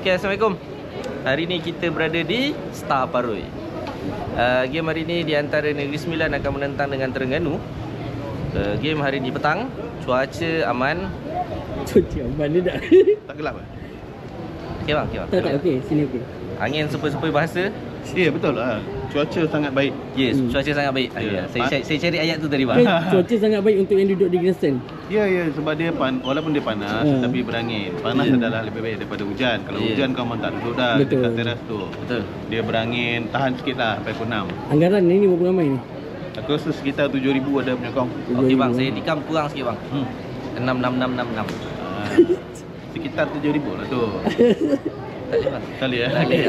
Okay, Assalamualaikum. Hari ni kita berada di Star Paroi. Game hari ni di antara Negeri Sembilan akan menentang dengan Terengganu. Game hari ni petang. Cuaca aman. Cuaca aman dia tak? Tak gelap ke? Okay bang, okay bang. Tak, okey. Sini okey. Angin sepoi-sepoi bahasa. Ya, betul lah. Cuaca sangat baik. Yes, cuaca sangat baik. Ya. Saya cari ayat tu tadi bang. Cuaca sangat baik untuk yang duduk di grandstand. Ya, sebab dia walaupun dia panas tapi berangin. Panas adalah lebih baik daripada hujan. Kalau hujan kau memang tak duduk dah Betul. dekat teras tu. Betul. Dia berangin, tahan sikit lah sampai pukul 6. Anggaran ni berapa ramai ni? Aku rasa sekitar 7,000 ada penyokong. Okey bang, saya tikam kurang sikit bang. 66666. Sekitar 7,000 lah tu. Tak boleh ya? Okey.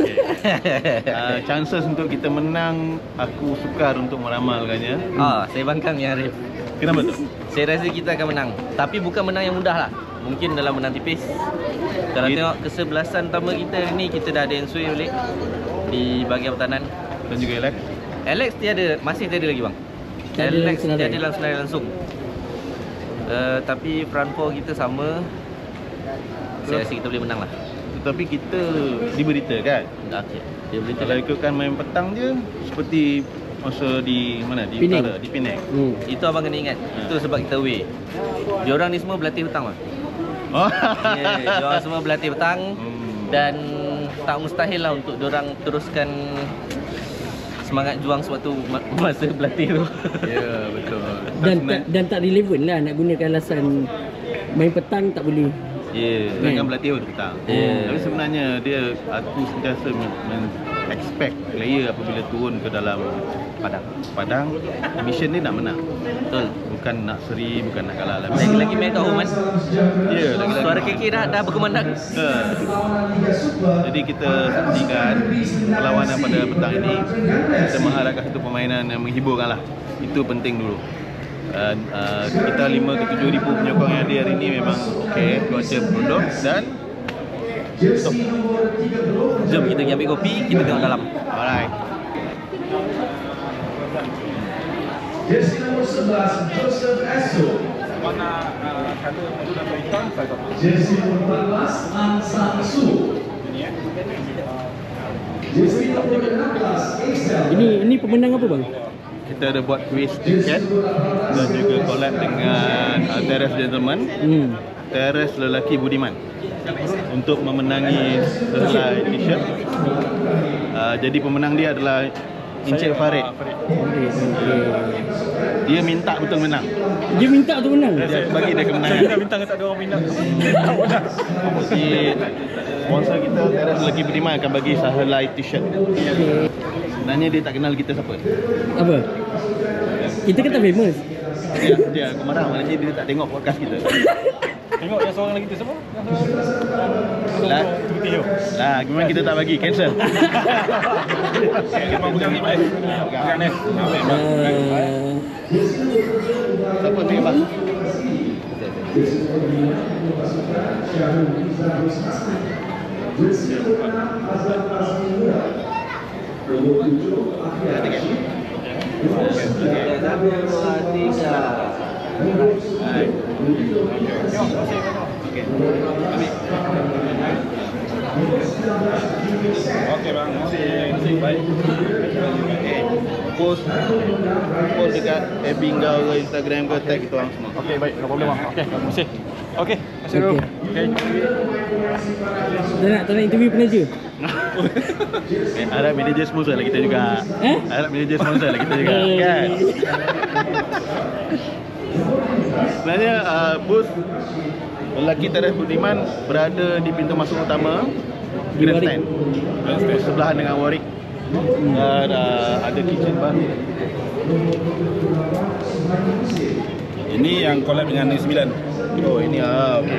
Chances untuk kita menang, aku sukar untuk meramalkannya. Saya bangkang ni Arif. Kenapa tu? Saya rasa kita akan menang. Tapi bukan menang yang mudah lah. Mungkin dalam menang tipis. Kalau tengok kesebelasan utama kita hari ni, kita dah ada Ensui balik di bahagian pertahanan. Dan juga Alex. Alex tiada, masih tiada lagi bang. Tiada Alex dalam tiada senarai. dalam senarai langsung. Tapi front four kita sama. Saya rasa kita boleh menang lah. Tetapi kita diberitakan. Okey. Dia boleh Kalau ikutkan main petang je, seperti masa di mana? Di Penang. utara, di Penang. Itu abang kena ingat. Itu sebab kita away. Diorang ni semua berlatih petang bang. Diorang semua berlatih petang. Dan tak mustahil lah untuk diorang teruskan semangat juang sewaktu masa berlatih tu. Ya, betul. Dan tak relevan lah nak gunakan alasan main petang tak boleh. Ya. Sedangkan berlatih pun petang. Tapi sebenarnya aku sentiasa expect player apabila turun ke dalam padang, mission dia nak menang. Betul. Bukan nak seri, bukan nak kalah. Lagi-lagi main kat Oman. Ya, lagi-lagi. Suara KK dah berkumandang. Jadi kita saksikan perlawanan pada petang ini. Kita mengharapkan satu permainan yang menghiburkan lah. Itu penting dulu. Dan kita 5 ke 7 ribu penyokong yang ada hari ini memang okey, cuaca berendam dan stop. Jom kita pergi ambil kopi, kita tengok dalam. Alright. Jersey nomor 11 Joseph Esso. Warna kata madu dan hitam saya satu. Jersey nomor 14 An Sang Su. Jersey nomor 16 Excel. Ini pemenang apa bang? Kita ada buat quiz tiket dan juga collab dengan Teres Gentleman, Teres Lelaki Budiman untuk memenangi sehelai t-shirt. Jadi pemenang dia adalah Encik Farid. Dia minta betul menang. Dia minta tu menang. Dia bagi dia kemenangan. Saya dah minta tak ada orang minat. Jadi sponsor kita Teres Lelaki Budiman akan bagi sehelai t-shirt. Sebenarnya dia tak kenal kita siapa. Apa? Kita kan tak famous. Dia aku marah maknanya dia tak tengok podcast kita. Tengok yang seorang lagi tu siapa? Lah, Tio. lah gimana kita tak bagi cancel. Memang pegang ni baik. Pegang ni. Siapa tu yang bang? Okey bang. Masih baik. Post dekat FB kau ke Instagram kau, tag kita orang semua. Okey baik, no problem bang. Okey, terima kasih. Okey, terima kasih dulu. Okey. Tak nak interview penaja. Harap manager sponsor lah kita juga. Harap manager sponsor lah kita juga. Kan? Sebenarnya booth lelaki Teres Budiman berada di pintu masuk utama grandstand. Sebelahan dengan Warwick. Ada kitchen baru. Ini yang collab dengan Negeri Sembilan. Oh ini okey.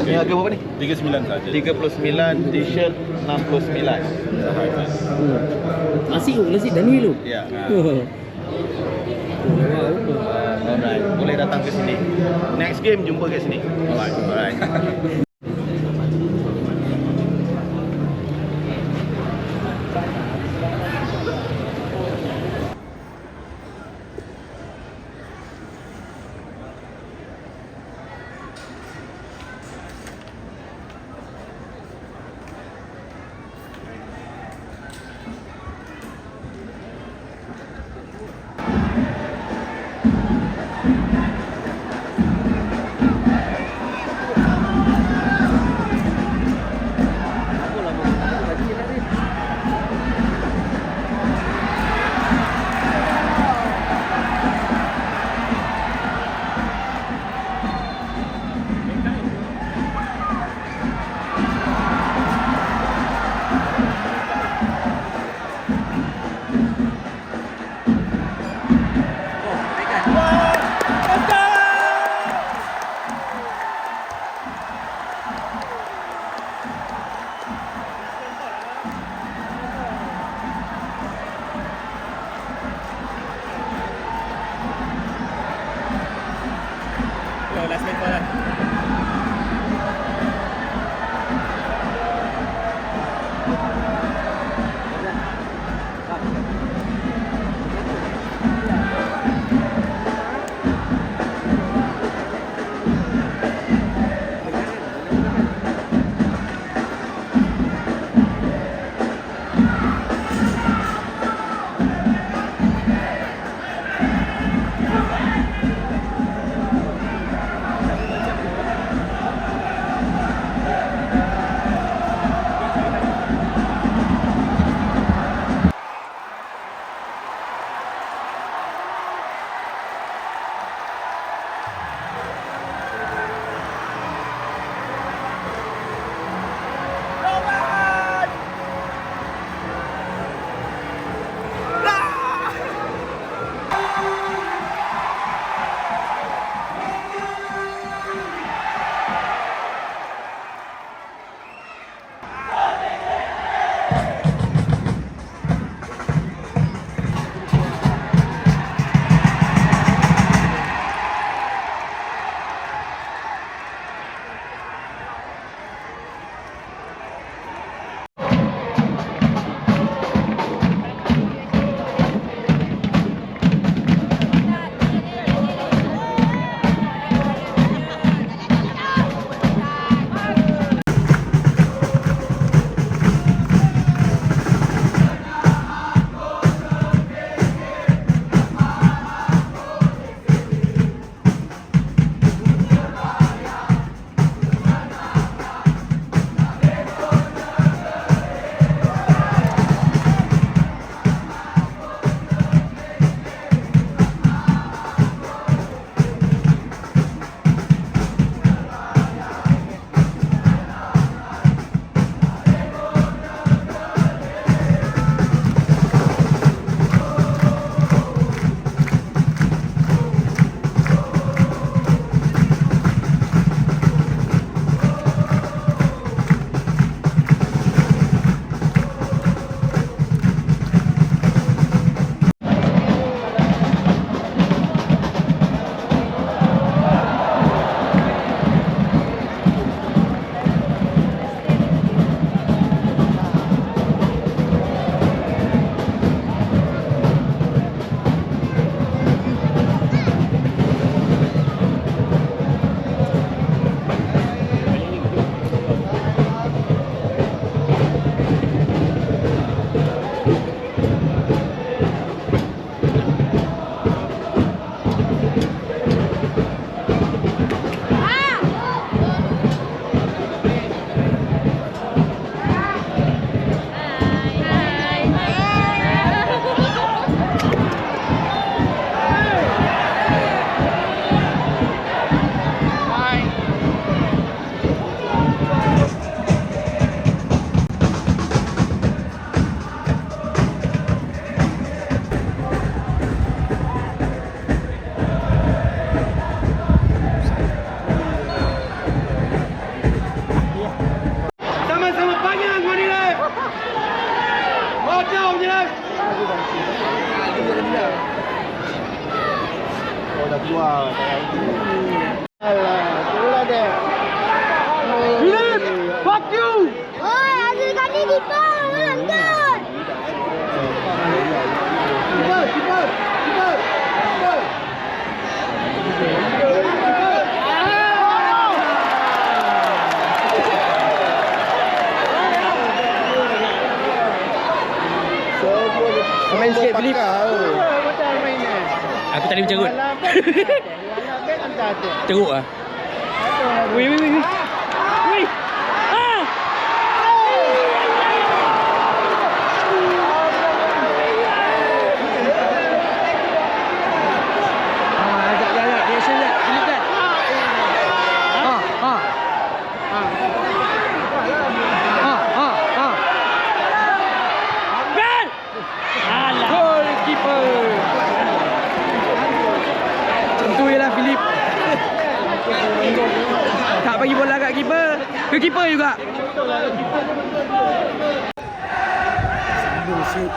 Ini harga berapa ni? 39 saja. 39 t-shirt 69. Nasi Dani lu. Ya. Wow. Alright, boleh datang ke sini. Next game jumpa kat sini. Alright. Wah, alah, itulah dia. Philip, fuck you. Oi, ada kali di bawah, melanggar. Cepat. Main sikit Philip. Aku tadi mencerut. Cerut ah. Wih. Wih. Ah. Jap. Reaction jap. Philip kan. Gol! Alah. Gol keeper. Tentu ialah Philip. Tak bagi bola kat keeper. Ke keeper juga. Sambung shoot.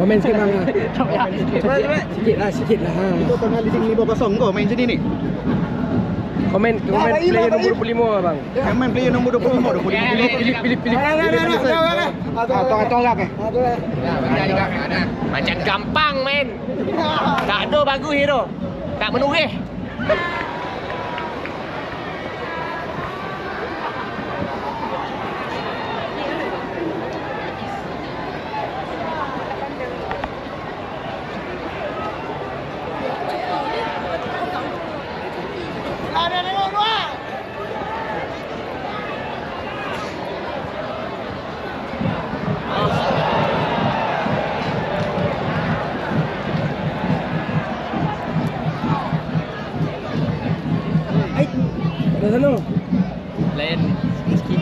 Main sikit bang. Sikit lah. Itu tengah leading 5-0 kau main sini ni. Komen player nombor 25 bang. Yang main player nombor 25. Pilih. Tolak eh. Macam gampang men. Tak ada bagus hero. Tak menurih. sana? Lain sikit.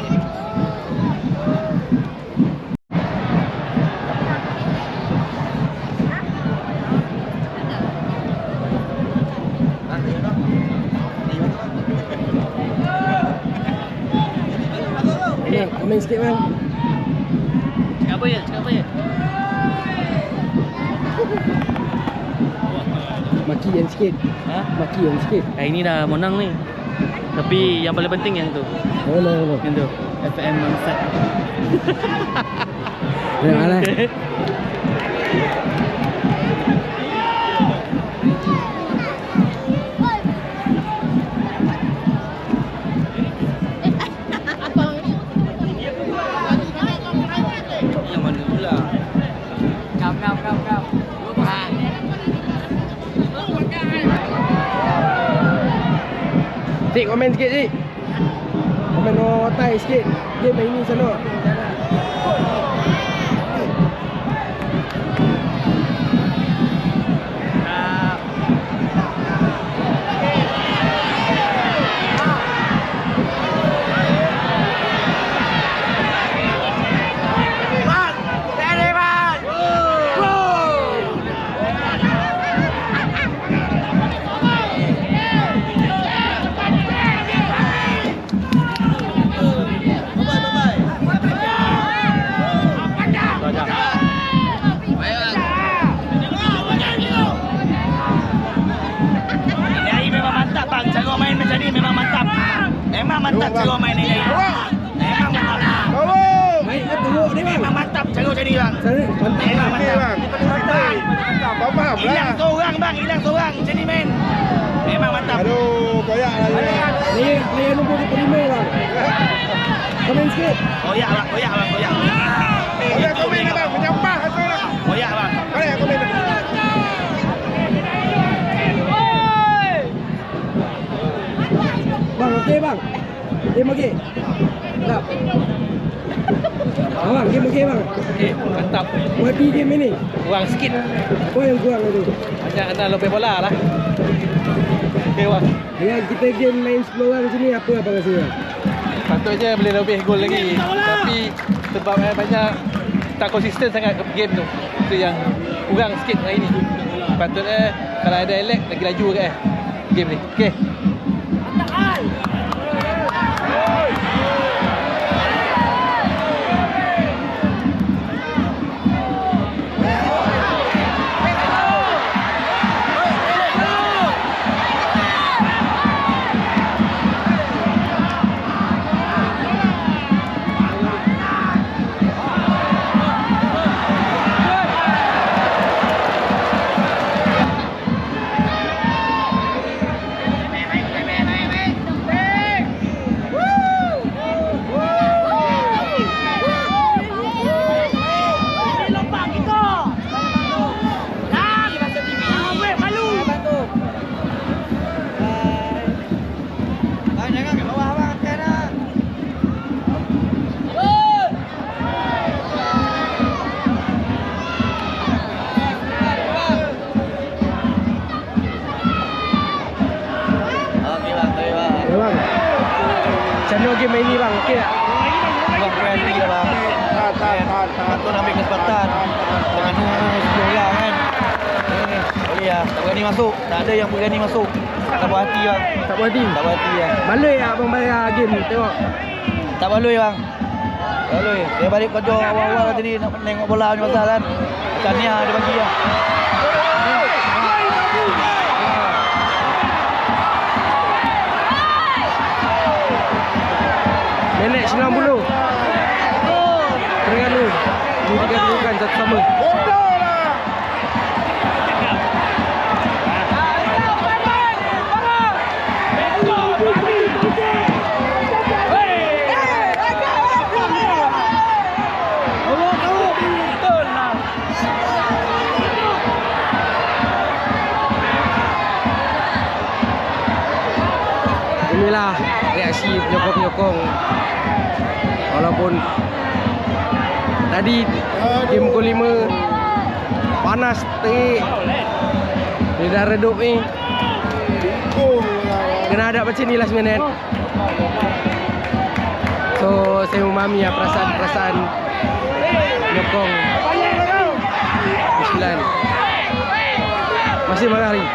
Komen sikit bang. Cakap apa ya? Cakap apa ya? Maki yang sikit. Ha? Maki yang sikit. Ini dah menang ni. Tapi yang paling penting yang tu. Mana? Yang tu. FM Mangsat. Janganlah. Yang mana pula? Kau. Cik, komen sikit cik. Komen orang Thai sikit. Dia main ni sana. Memang mantap cara main ni. Memang mantap. Baik, teruk ni bang. Memang mantap cara macam ni bang. Sana, mantap. Memang mantap. Hilang seorang bang, hilang seorang macam ni main. Memang mantap. Aduh, koyak lah. Player nombor 25 bang. Komen sikit. Koyak bang, koyak bang, koyak. Koyak komen ni bang, menyampah hasil lah. Koyak bang. Koyak komen ni. Bang, okey bang. Game okey. Mantap. Bang, game okey bang. Okey, mantap. Happy game ini. Kurang sikit. Apa yang kurang itu? Banyak nak lebih bola lah. Okey bang. Dengan kita game main 10 orang macam ni, apa abang rasa? Patutnya boleh lebih gol lagi. Tapi sebab banyak tak konsisten sangat game tu. Itu yang kurang sikit hari ni. Patutnya kalau ada elek lagi laju ke game ni. Okey. Game ini bang, okey tak? Bang berhenti dah bang. Patut ambil kesempatan dengan 10 orang kan. Boleh lah, tak berani masuk. Tak ada yang berani masuk. Tak puas hati bang. Tak puas hati? Tak puas hati lah. Baloi tak abang bayar game tengok? Tak baloi bang. Tak baloi. Dia balik kerja awal-awal tadi nak tengok bola punya pasal kan. Tahniah dia bagi lah. Minit 90. Terengganu digabungkan satu sama. Inilah reaksi penyokong-penyokong. Walaupun tadi game pukul 5 panas terik, dia dah redup ni. Kena hadap macam ni last minute. So saya memahami ya perasaan-perasaan nyokong Islan. Masih marah lagi.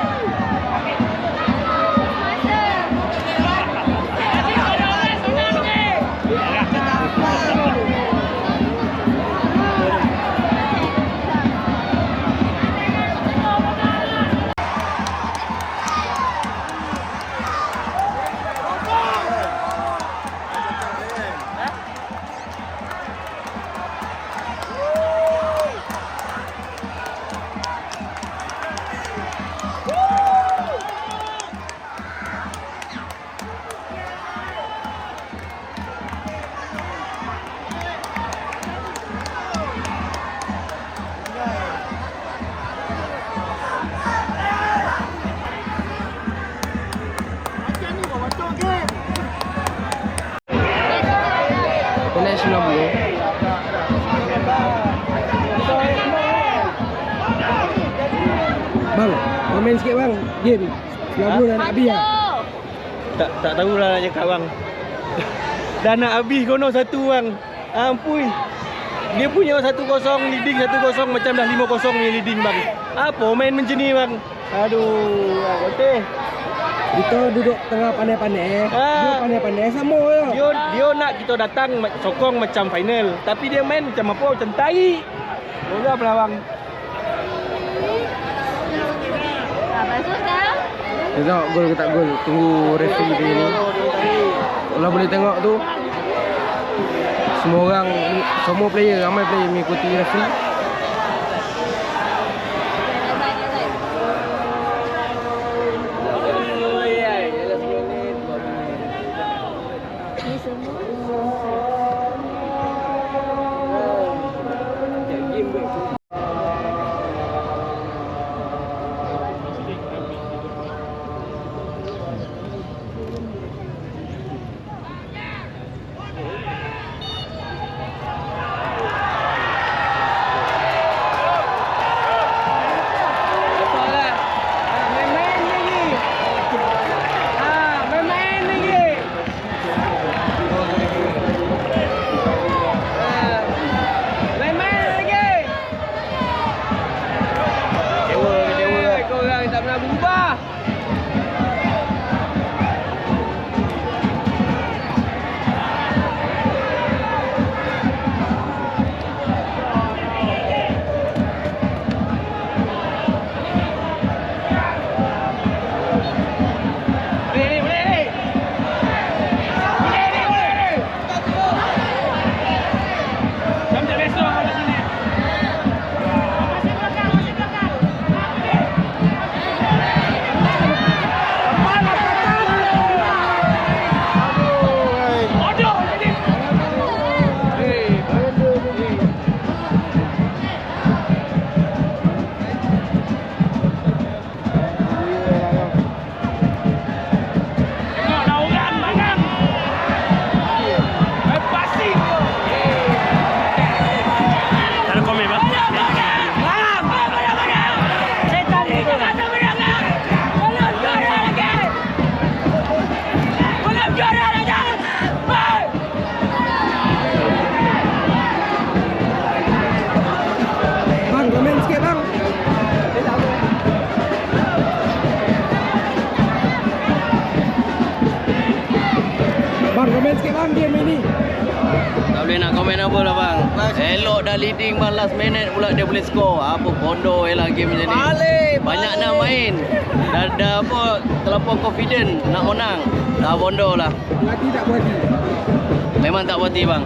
National Blue. Bang, komen sikit bang. Game 90 dah nak habis lah. Tak tahulah nak cakap bang. Dah nak habis kono satu bang. Ampun. Dia punya 1-0 leading 1-0 macam dah 5-0 ni leading bang. Apa main macam ni bang? Aduh, betul. Kita duduk tengah pandai-pandai. Dia pandai-pandai sama je. Dia nak kita datang sokong macam final. Tapi dia main macam apa? Macam tai. Bola pula bang. Bagus sekarang? Kita tengok gol ke tak gol. Tunggu referee dia ni. Kalau boleh tengok tu, semua player, ramai player mengikuti referee. Komen sikit bang game ini. Tak boleh nak komen apa lah bang. Elok dah leading bang, last minute pula dia boleh score. Apa bodoh je lah game macam ni. Banyak nak main. Dah apa, terlampau confident nak menang. Dah bodoh lah. Hati tak puas hati. Memang tak puas hati bang.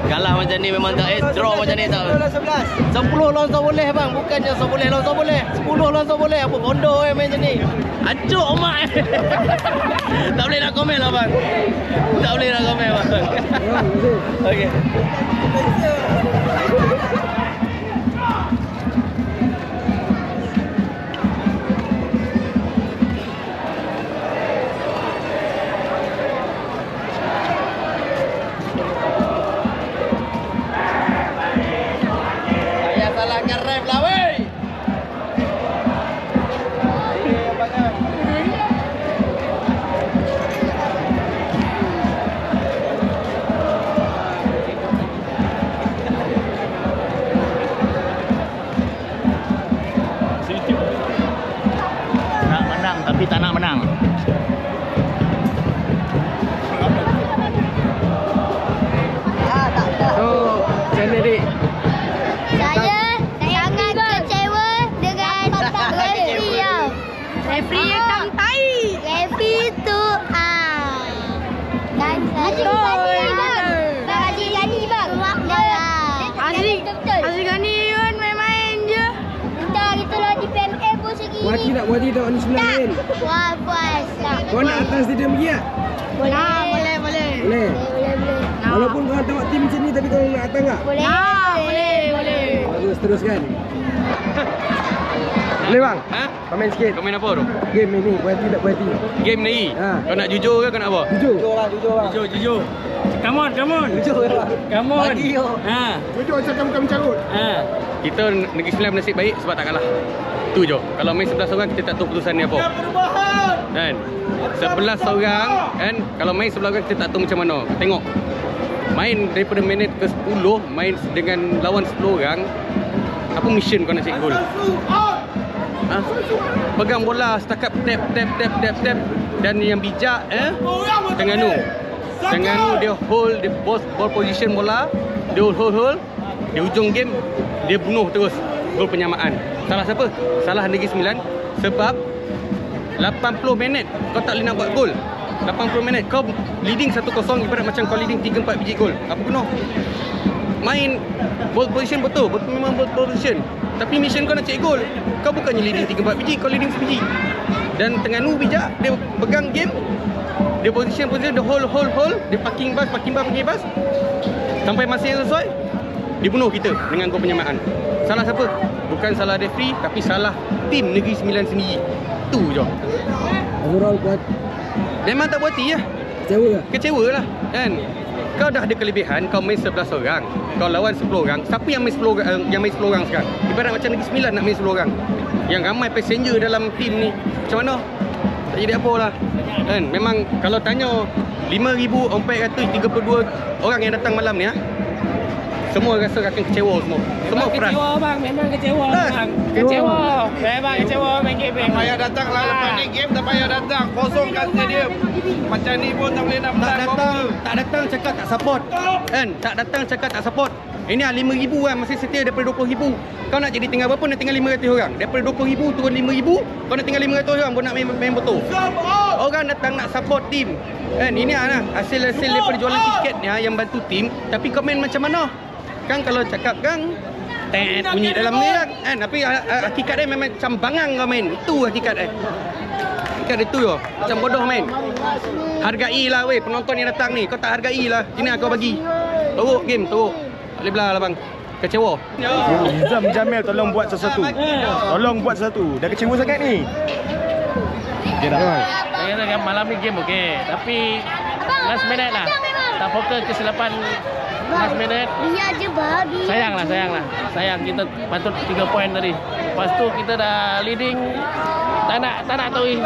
Kalah macam ni memang tak, draw macam ni tak. 10 lawan tak boleh bang. Bukannya 10 lawan tak boleh, 10 lawan tak boleh. Apa bodoh main macam ni. Acuk mak. Tak boleh nak komen lah bang. Tak boleh nak komen bang. Okey. tak puas hati tengok ni sembilan main? Puas. Kau nak atas stadium lagi tak? Boleh. Boleh? Walaupun kau tengok tim macam ni tapi kau nak datang tak? Boleh. Bagus, teruskan. Boleh bang? Ha? Komen sikit. Kau main apa tu? Game ni, puas hati tak puas hati? Game ni. Ha. Kau nak jujur ke kau nak apa? Jujur. Jujur. Come on. Jujur bang. Come on. Bagi yo. Ha. Jujur macam kamu mencarut. Ha. Kita Negeri Sembilan nasib baik sebab tak kalah. Tu je. Kalau main 11 orang kita tak tahu keputusan ni apa. Kan? 11 orang kan, kalau main 11 orang kita tak tahu macam mana. Tengok. Main daripada minit ke 10, main dengan lawan 10 orang. Apa mission kau nak cek gol? Ha? Pegang bola setakat tap dan yang bijak Terengganu dia hold the ball position bola, dia hold di hujung game dia bunuh terus gol penyamaan. Salah siapa? Salah Negeri Sembilan sebab 80 minit kau tak boleh nak buat gol. 80 minit kau leading 1-0 ibarat macam kau leading 3-4 biji gol. Apa guna? Main ball position betul memang ball position. Tapi mission kau nak cek gol. Kau bukannya leading 3-4 biji, kau leading sebiji. Dan Terengganu bijak, dia pegang game. Dia position dia hold. Dia parking bus. Sampai masa yang sesuai, dia bunuh kita dengan gol penyamaan. Salah siapa? Bukan salah referee, tapi salah tim Negeri Sembilan sendiri. Tu je. Overall buat Memang tak puas hati lah. kecewa ke? Kecewa lah kan. Kau dah ada kelebihan, kau main 11 orang, kau lawan 10 orang. Siapa yang main 10 orang, yang main 10 orang sekarang? Ibarat macam Negeri Sembilan nak main 10 orang. Yang ramai passenger dalam tim ni. Macam mana? Tak jadi apa lah kan. Memang kalau tanya 5,432 orang yang datang malam ni semua rasa akan kecewa semua. Semua frust. Kecewa bang, memang kecewa bang. Kecewa. Memang kecewa main game ni. Tak payah datang lah lepas ni game, tak payah datang. Kosongkan stadium. Macam ni pun tak boleh nak menang. Tak datang cakap tak support kan. Tak datang cakap tak support. Ini 5,000 kan, masih setia daripada 20,000. Kau nak jadi tinggal berapa? Nak tinggal 500 orang. Daripada 20,000 turun 5,000, kau nak tinggal 500 orang pun nak main betul. Orang datang nak support tim kan. Ini hasil daripada jualan tiket ni yang bantu tim. Tapi kau main macam mana? Kan kalau cakap kan bunyi dalam ni kan. Tapi hakikat dia memang macam bangang kau main. Itu hakikat dia. Hakikat dia tu je. Macam bodoh main. Hargailah weh penonton yang datang ni. Kau tak hargailah. Ini aku bagi. Teruk game, teruk. Tak boleh belah lah bang. Kecewa. Nizam Jamil tolong buat sesuatu. Dah kecewa sangat ni. Saya kata malam ni game okey. Tapi last minute lah. Tak fokus kesilapan last minute. Dia je babi. Sayang kita patut 3 poin tadi. Lepas tu kita dah leading. Tak nak tui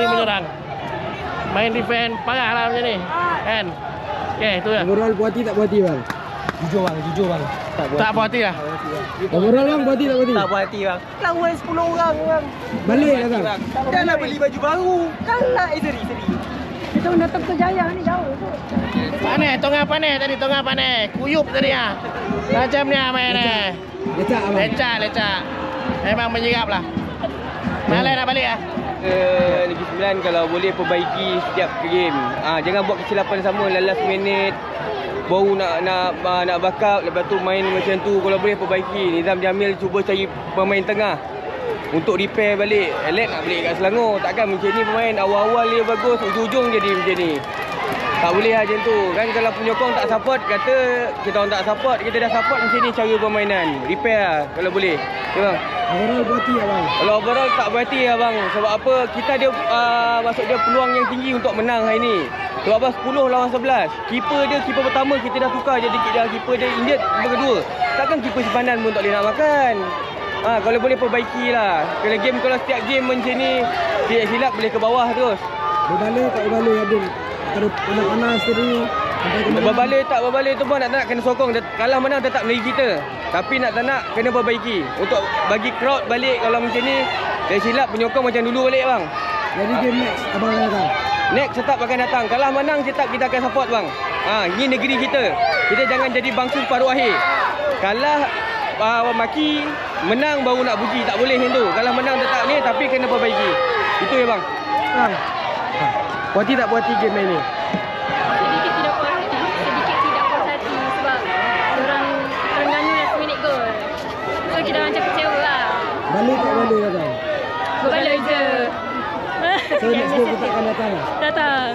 menyerang. Main defend parah lah macam ni. Kan? Okey, tu je. Overall puas hati tak puas hati bang? Jujur bang. Tak puas hati lah. Overall bang puas hati tak puas hati? Tak puas hati bang. Lawan 10 orang bang. Balik lah bang. Dah nak beli baju baru. Kan nak seri. Kita datang ke Jaya ni jauh tu. Tengah panas. Kuyup tadi Macam ni main ni. Lecak abang. Lecak. Memang menyerap lah. Malah nak balik Negeri Sembilan kalau boleh perbaiki setiap game. Jangan buat kesilapan sama last minute. Baru nak backup, lepas tu main macam tu. Kalau boleh perbaiki. Nizam Jamil cuba cari pemain tengah untuk repair balik. Elek nak balik kat Selangor. Takkan macam ni pemain awal-awal dia bagus, ujung-ujung jadi macam ni. Tak boleh lah macam tu. Kan kalau penyokong tak support, kata kita orang tak support, kita dah support macam ni cara permainan. Repair lah kalau boleh. Ya bang. Overall puas hati abang. Kalau overall tak berhati lah bang. Sebab apa? Kita ada maksud dia peluang yang tinggi untuk menang hari ni. Sebab apa? 10 lawan 11. Keeper pertama kita dah tukar jadi keeper dia injet keeper kedua. Takkan keeper simpanan pun tak boleh nak makan. Kalau boleh perbaiki lah. Kalau setiap game macam ni silap boleh ke bawah terus. Berbaloi tak berbaloi Abdul? Kalau panas tadi sampai ke mana? Berbaloi tu pun nak kena sokong. Kalah menang tetap negeri kita. Tapi nak tak nak kena perbaiki. Untuk bagi crowd balik kalau macam ni. Dia silap penyokong macam dulu balik bang. Jadi game next abang akan datang? Next tetap akan datang. Kalah menang tetap kita akan support bang. Ini negeri kita. Kita jangan jadi bangsa separuh akhir. Kalah maki, menang baru nak puji. Tak boleh macam tu. Kalah menang tetap ni tapi kena perbaiki. Itu ya bang. Puas hati tak puas hati game ni? Sedikit tidak puas hati sebab orang Terengganu last minute goal. So kita macam kecewa lah. Balik tak balik abang? Berbalik je. So next game kita akan datang. Datang.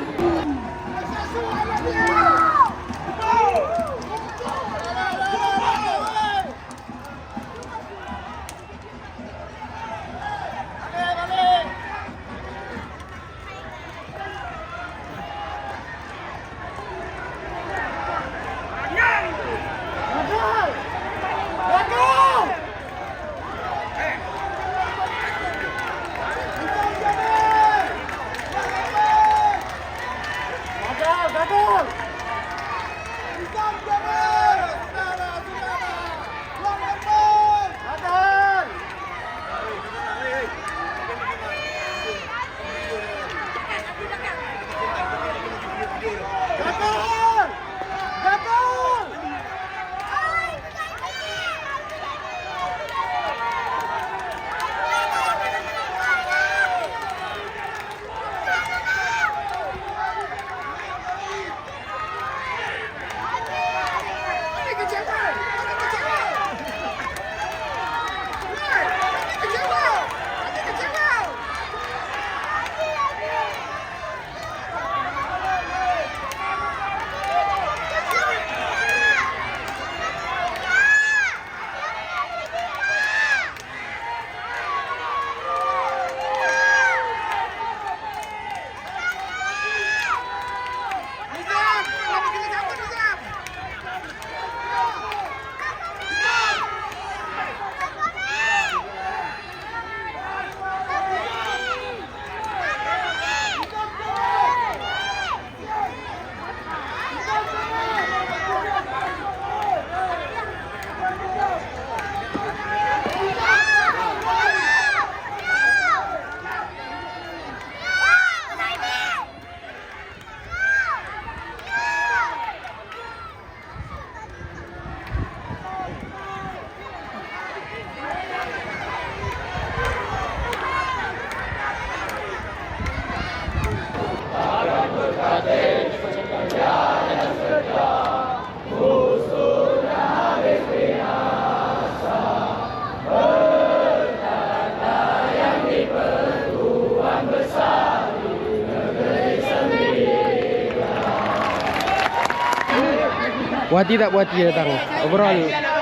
Puas hati tak puas hati datang? Overall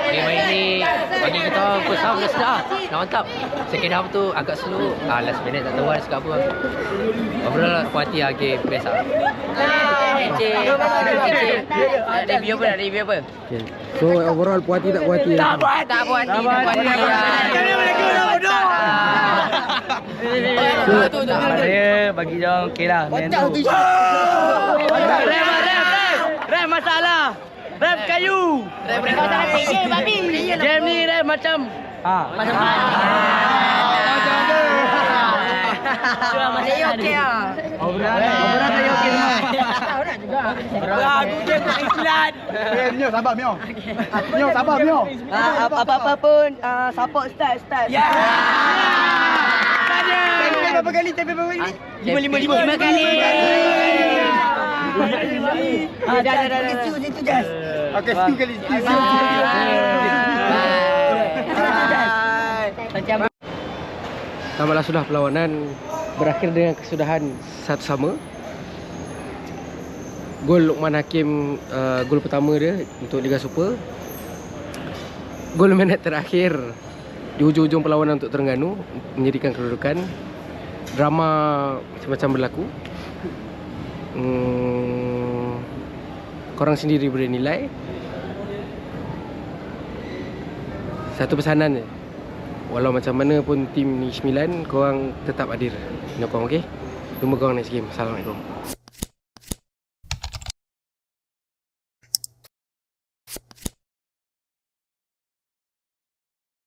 Game hari ni bagi kita first half dah sedap, dah mantap. Second half tu agak slow, last minute tak tahu ada cakap apa. Overall puas hati lah, game best lah. Review apa? Review apa? okay. So overall puas hati tak puas hati? Tak puas hati, tak puas hati. Saya bagi dia okey lah. Rem masalah. Rem kayu. Game ni rem macam macam Masih okey lah. Obrolan saya okey semua. Aku game nak iklan. Mio sabar Mio. Mio sabar Mio. Apa-apa pun support start. Ya. Berapa kali? Tapi berapa kali? 5 kali. Dah. Situ jas. Okey, 10 kali. Tamatlah sudah perlawanan, berakhir dengan kesudahan 1-1. Gol Luqman Hakim, gol pertama dia untuk Liga Super. Gol minit terakhir di hujung-hujung perlawanan untuk Terengganu menjadikan kedudukan. Drama macam-macam berlaku. Korang sendiri boleh nilai. Satu pesanan je, walau macam mana pun tim ni 9, korang tetap hadir. Nyokong, okey? Jumpa korang next game. Assalamualaikum.